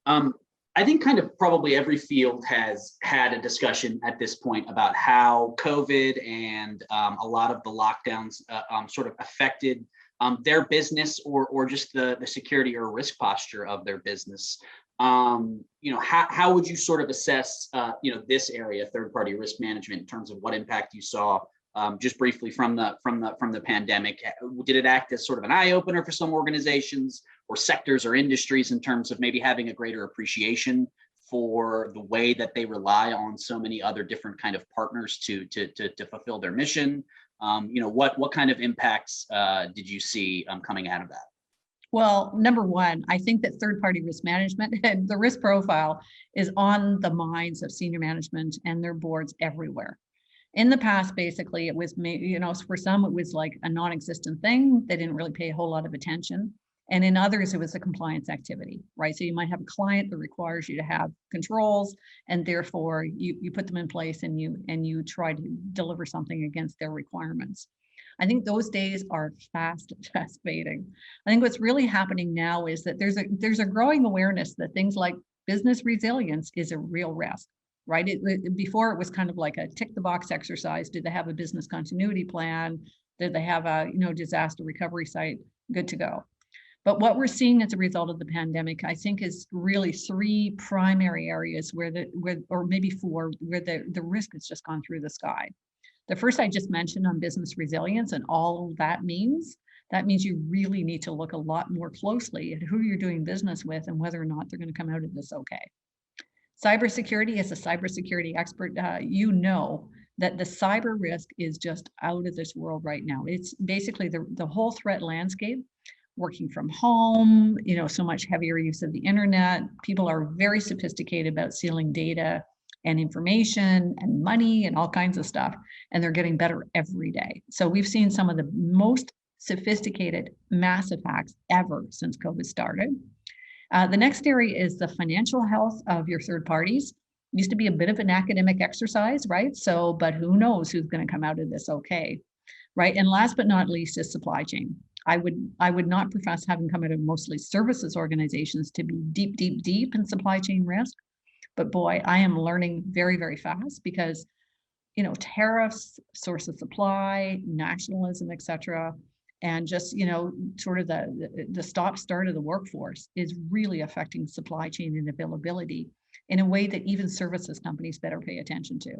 Um, I think kind of probably every field has had a discussion at this point about how COVID and a lot of the lockdowns sort of affected their business or just the security or risk posture of their business. How would you sort of assess this area, third party risk management, in terms of what impact you saw just briefly from the pandemic? Did it act as sort of an eye opener for some organizations or sectors or industries in terms of maybe having a greater appreciation for the way that they rely on so many other different kind of partners to fulfill their mission? What kind of impacts did you see coming out of that? Well, number one, I think that third-party risk management and the risk profile is on the minds of senior management and their boards everywhere. In the past, basically, it was, for some, it was like a non-existent thing. They didn't really pay a whole lot of attention. And in others, it was a compliance activity, right? So you might have a client that requires you to have controls, and therefore you put them in place and you try to deliver something against their requirements. I think those days are fast fading. I think what's really happening now is that there's a growing awareness that things like business resilience is a real risk, right? Before it was kind of like a tick the box exercise. Did they have a business continuity plan? Did they have a disaster recovery site good to go? But what we're seeing as a result of the pandemic, I think, is really three primary areas or maybe four, where the risk has just gone through the sky. The first I just mentioned on business resilience and all that means you really need to look a lot more closely at who you're doing business with and whether or not they're going to come out of this okay. Cybersecurity, as a cybersecurity expert, you know that the cyber risk is just out of this world right now. It's basically the whole threat landscape, working from home, so much heavier use of the internet. People are very sophisticated about stealing data and information and money and all kinds of stuff, and they're getting better every day. So we've seen some of the most sophisticated mass attacks ever since COVID started. The next area is the financial health of your third parties. It used to be a bit of an academic exercise, right? But who knows who's going to come out of this okay, right? And last but not least is supply chain. I would not profess, having come out of mostly services organizations, to be deep in supply chain risk. But boy, I am learning very, very fast because, tariffs, source of supply, nationalism, et cetera, and just, sort of the stop-start of the workforce is really affecting supply chain and availability in a way that even services companies better pay attention to.